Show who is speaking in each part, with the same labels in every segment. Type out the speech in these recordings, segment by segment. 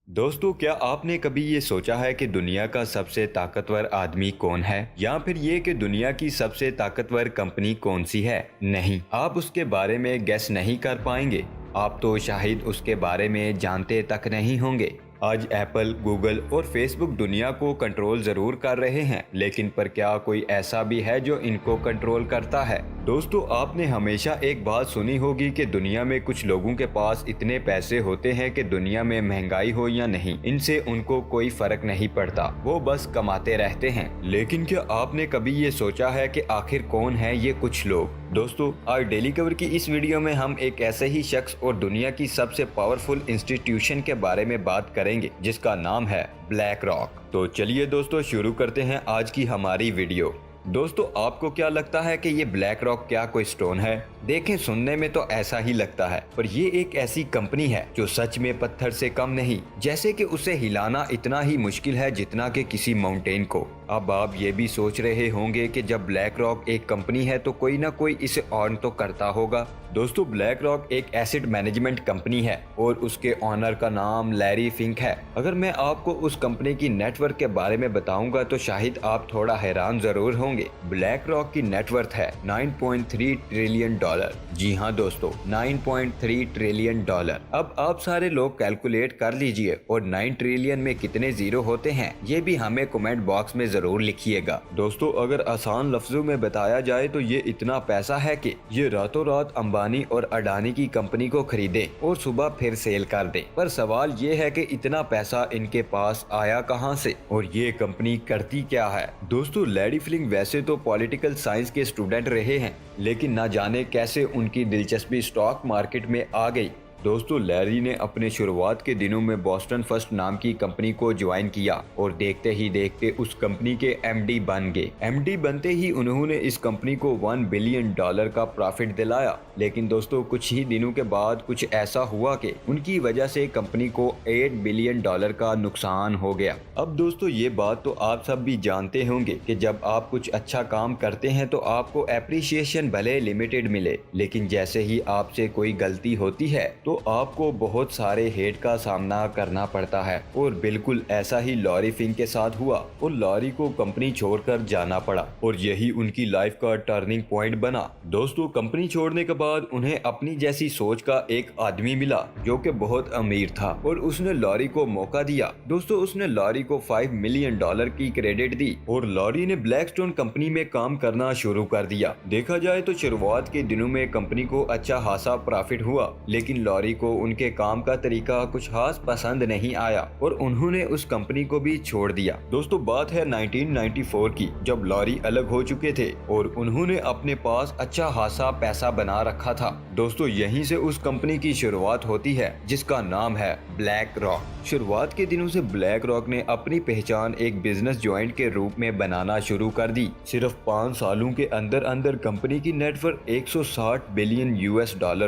Speaker 1: दोस्तों, क्या आपने कभी ये सोचा है कि दुनिया का सबसे ताकतवर आदमी कौन है, या फिर ये कि दुनिया की सबसे ताकतवर कंपनी कौन सी है? नहीं, आप उसके बारे में गेस नहीं कर पाएंगे। आप तो शायद उसके बारे में जानते तक नहीं होंगे। आज एप्पल, गूगल और फेसबुक दुनिया को कंट्रोल जरूर कर रहे हैं, लेकिन पर क्या कोई ऐसा भी है जो इनको कंट्रोल करता है? दोस्तों, आपने हमेशा एक बात सुनी होगी कि दुनिया में कुछ लोगों के पास इतने पैसे होते हैं कि दुनिया में महंगाई हो या नहीं, इनसे उनको कोई फर्क नहीं पड़ता, वो बस कमाते रहते हैं। लेकिन क्या आपने कभी ये सोचा है कि आखिर कौन है ये कुछ लोग? दोस्तों, आज डेली कवर की इस वीडियो में हम एक ऐसे ही शख्स और दुनिया की सबसे पावरफुल इंस्टीट्यूशन के बारे में बात करेंगे जिसका नाम है ब्लैक रॉक। तो चलिए दोस्तों, शुरू करते हैं आज की हमारी वीडियो। दोस्तों, आपको क्या लगता है कि ये ब्लैक रॉक क्या कोई स्टोन है? देखें, सुनने में तो ऐसा ही लगता है, पर ये एक ऐसी कंपनी है जो सच में पत्थर से कम नहीं, जैसे कि उसे हिलाना इतना ही मुश्किल है जितना कि किसी माउंटेन को। अब आप ये भी सोच रहे होंगे कि जब ब्लैक रॉक एक कंपनी है तो कोई ना कोई इसे ऑन तो करता होगा। दोस्तों, ब्लैक रॉक एक एसेट मैनेजमेंट कंपनी है और उसके ऑनर का नाम लैरी फिंक है। अगर मैं आपको उस कंपनी की नेटवर्क के बारे में बताऊंगा तो शायद आप थोड़ा हैरान जरूर होंगे। ब्लैक रॉक की नेटवर्थ है 9.3 ट्रिलियन डॉलर। जी हाँ दोस्तों, 9.3 ट्रिलियन डॉलर। अब आप सारे लोग कैलकुलेट कर लीजिए और 9 ट्रिलियन में कितने जीरो होते हैं ये भी हमें कमेंट बॉक्स में जरूर लिखिएगा। दोस्तों, अगर आसान लफ्जों में बताया जाए तो ये इतना पैसा है कि ये रातों रात अंबानी और अडानी की कंपनी को खरीदे और सुबह फिर सेल कर दे। पर सवाल ये है कि इतना पैसा इनके पास आया कहां से और ये कंपनी करती क्या है? दोस्तों, लैरी फिंक वैसे तो पॉलिटिकल साइंस के स्टूडेंट रहे हैं, लेकिन ना जाने कैसे उनकी दिलचस्पी स्टॉक मार्केट में आ गई। दोस्तों, लैरी ने अपने शुरुआत के दिनों में बॉस्टन फर्स्ट नाम की कंपनी को ज्वाइन किया और देखते ही देखते उस कंपनी के एमडी बन गए। एमडी बनते ही उन्होंने इस कंपनी को $1 बिलियन का प्रॉफिट दिलाया। लेकिन दोस्तों, कुछ ही दिनों के बाद कुछ ऐसा हुआ कि उनकी वजह से कंपनी को $8 बिलियन का नुकसान हो गया। अब दोस्तों, ये बात तो आप सब भी जानते होंगे कि जब आप कुछ अच्छा काम करते हैं तो आपको एप्रिसिएशन भले लिमिटेड मिले, लेकिन जैसे ही आपसे कोई गलती होती है तो आपको बहुत सारे हेट का सामना करना पड़ता है। और बिल्कुल ऐसा ही लैरी फिंक के साथ हुआ और लैरी को कंपनी छोड़कर जाना पड़ा और यही उनकी लाइफ का टर्निंग पॉइंट बना। दोस्तों, कंपनी छोड़ने के बाद उन्हें अपनी जैसी सोच का एक आदमी मिला जो कि बहुत अमीर था और उसने लैरी को मौका दिया। दोस्तों, उसने लैरी को $5 मिलियन की क्रेडिट दी और लैरी ने ब्लैकस्टोन कंपनी में काम करना शुरू कर दिया। देखा जाए तो शुरुआत के दिनों में कंपनी को अच्छा खासा प्रॉफिट हुआ, लेकिन लैरी को उनके काम का तरीका कुछ खास पसंद नहीं आया और उन्होंने उस कंपनी को भी छोड़ दिया। दोस्तों, बात है 1994 की, जब लैरी अलग हो चुके थे और उन्होंने अपने पास अच्छा खासा पैसा बना रखा था। दोस्तों, यहीं से उस कंपनी की शुरुआत होती है जिसका नाम है ब्लैक रॉक। शुरुआत के दिनों से ब्लैक रॉक ने अपनी पहचान एक बिजनेस जॉइंट के रूप में बनाना शुरू कर दी। सिर्फ 5 सालों के अंदर अंदर कंपनी की नेटवर्थ $160 बिलियन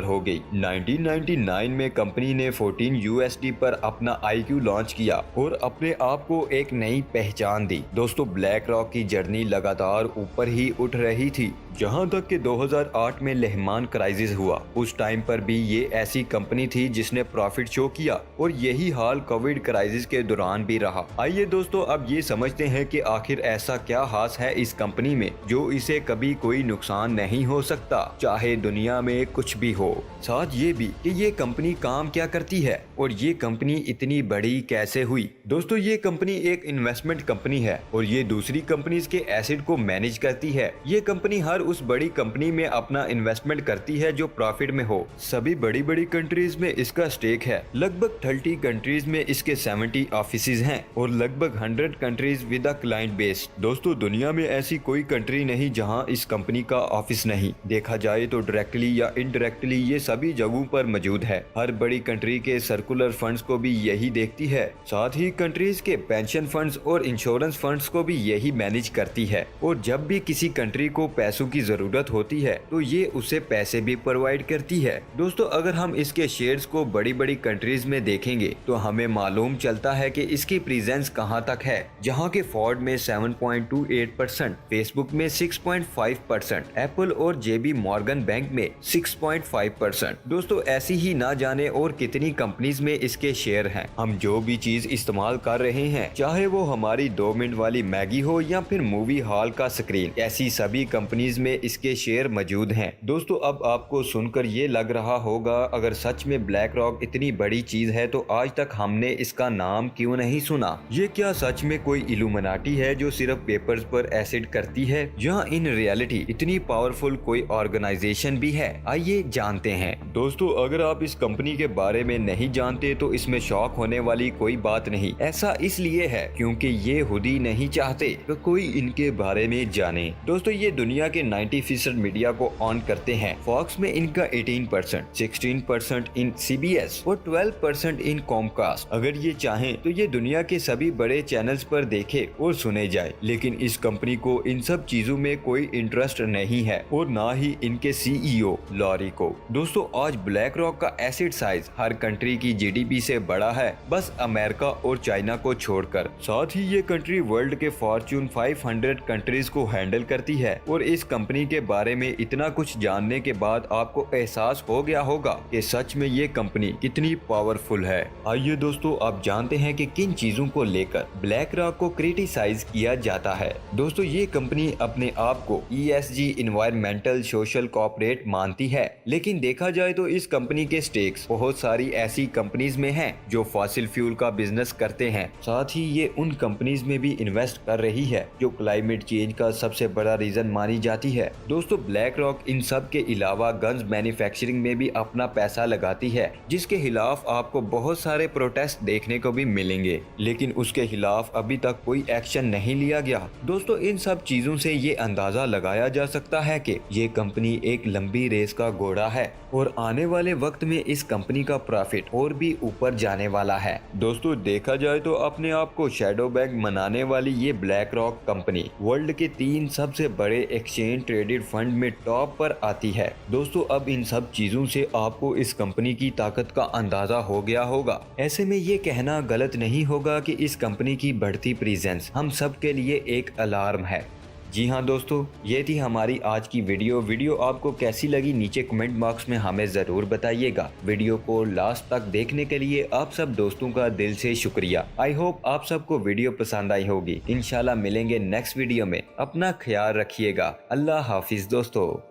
Speaker 1: हो गई। 1999 में कंपनी ने 14 USD पर अपना IQ लॉन्च किया और अपने आप को एक नई पहचान दी। दोस्तों, ब्लैक रॉक की जर्नी लगातार ऊपर ही उठ रही थी, जहां तक कि 2008 में लेहमान क्राइसिस हुआ। उस टाइम पर भी ये ऐसी कंपनी थी जिसने प्रॉफिट शो किया और यही हाल कोविड क्राइसिस के दौरान भी रहा। आइए दोस्तों, अब ये समझते हैं कि आखिर ऐसा क्या खास है इस कंपनी में जो इसे कभी कोई नुकसान नहीं हो सकता, चाहे दुनिया में कुछ भी हो। साथ ये भी कि ये कंपनी काम क्या करती है और ये कंपनी इतनी बड़ी कैसे हुई। दोस्तों, ये कंपनी एक इन्वेस्टमेंट कंपनी है और ये दूसरी कंपनीज के एसेट को मैनेज करती है। ये कंपनी हर उस बड़ी कंपनी में अपना इन्वेस्टमेंट करती है जो प्रॉफिट में हो। सभी बड़ी बड़ी कंट्रीज में इसका स्टेक है। लगभग 30 कंट्रीज में इसके 70 ऑफिसेज हैं और लगभग 100 countries with a client base. दोस्तों, दुनिया में ऐसी कोई कंट्री नहीं जहां इस कंपनी का ऑफिस नहीं। देखा जाए तो डायरेक्टली या इनडायरेक्टली ये सभी जगहों पर मौजूद है। हर बड़ी कंट्री के सर्कुलर फंड्स को भी यही देखती है, साथ ही कंट्रीज के पेंशन फंड्स और इंश्योरेंस फंड्स को भी यही मैनेज करती है। और जब भी किसी कंट्री को पैसों की जरूरत होती है तो ये उसे पैसे भी प्रोवाइड करती है। दोस्तों अगर हम इसके शेयर्स को बड़ी बड़ी कंट्रीज में देखेंगे तो हमें मालूम चलता है कि इसकी प्रेजेंस कहां तक है, जहां के फोर्ड में 7.28%, फेसबुक में 6.5%, एप्पल और जेबी मॉर्गन बैंक में 6.5%। दोस्तों ऐसी ही ना जाने और कितनी कंपनीज में इसके शेयर हैं। हम जो भी चीज इस्तेमाल कर रहे हैं, चाहे वो हमारी 2 मिनट वाली मैगी हो या फिर मूवी हॉल का स्क्रीन, ऐसी सभी कंपनीज में इसके शेयर मौजूद हैं। दोस्तों अब आपको सुनकर ये लग रहा होगा अगर सच में ब्लैक रॉक इतनी बड़ी चीज है तो आज तक हमने इसका नाम क्यों नहीं सुना। ये क्या सच में कोई इल्यूमिनाटी है जो सिर्फ पेपर्स पर एसिड करती है, या इन रियलिटी इतनी पावरफुल कोई ऑर्गेनाइजेशन भी है? आइए जानते हैं। दोस्तों अगर आप इस कंपनी के बारे में नहीं जानते तो इसमें शॉक होने वाली कोई बात नहीं। ऐसा इसलिए है क्योंकि ये खुद ही नहीं चाहते कि कोई इनके बारे में जाने। दोस्तों ये दुनिया के 90% मीडिया को ऑन करते हैं। फॉक्स में इनका 18%, 16% इन CBS और 12% इन कॉमकास्ट। अगर ये चाहें तो ये दुनिया के सभी बड़े चैनल्स पर देखे और सुने जाए, लेकिन इस कंपनी को इन सब चीजों में कोई इंटरेस्ट नहीं है और ना ही इनके CEO लॉरी को। दोस्तों आज ब्लैक रॉक का एसेट साइज हर कंट्री की GDP से बड़ा है, बस अमेरिका और चाइना को छोड़कर। साथ ही ये कंट्री वर्ल्ड के फॉर्च्यून 500 कंट्रीज को हैंडल करती है। और इस कंपनी के बारे में इतना कुछ जानने के बाद आपको एहसास हो गया होगा कि सच में ये कंपनी कितनी पावरफुल है। आइए दोस्तों आप जानते हैं कि किन चीजों को लेकर ब्लैक रॉक को क्रिटिसाइज किया जाता है। दोस्तों ये कंपनी अपने आप को ESG इन्वायरमेंटल सोशल कॉर्पोरेट मानती है, लेकिन देखा जाए तो इस कंपनी के स्टेक्स बहुत सारी ऐसी कंपनीज में हैं जो फॉसिल फ्यूल का बिजनेस करते हैं। साथ ही ये उन कंपनीज में भी इन्वेस्ट कर रही है जो क्लाइमेट चेंज का सबसे बड़ा रीजन मानी जाती है। दोस्तों ब्लैक रॉक इन सब के अलावा गन्स मैन्युफैक्चरिंग में भी अपना पैसा लगाती है, जिसके खिलाफ आपको बहुत सारे प्रोटेस्ट देखने को भी मिलेंगे, लेकिन उसके खिलाफ अभी तक कोई एक्शन नहीं लिया गया। दोस्तों इन सब चीजों से ये अंदाजा लगाया जा सकता है कि ये कंपनी एक लंबी रेस का घोड़ा है और आने वाले वक्त में इस कंपनी का प्रॉफिट और भी ऊपर जाने वाला है। दोस्तों देखा जाए तो अपने आप को शैडो बैंक मनाने वाली ये ब्लैक रॉक कंपनी वर्ल्ड के 3 सबसे बड़े एक्सचेंज ट्रेडेड फंड में टॉप पर आती है। दोस्तों अब इन सब चीजों से आपको इस कंपनी की ताकत का अंदाजा हो गया होगा। ऐसे में ये कहना गलत नहीं होगा कि इस कंपनी की बढ़ती प्रेजेंस हम सब के लिए एक अलार्म है। जी हाँ दोस्तों, ये थी हमारी आज की वीडियो आपको कैसी लगी नीचे कमेंट बॉक्स में हमें ज़रूर बताइएगा। वीडियो को लास्ट तक देखने के लिए आप सब दोस्तों का दिल से शुक्रिया। आई होप आप सबको वीडियो पसंद आई होगी। इंशाल्लाह मिलेंगे नेक्स्ट वीडियो में। अपना ख्याल रखिएगा। अल्लाह हाफिज दोस्तों।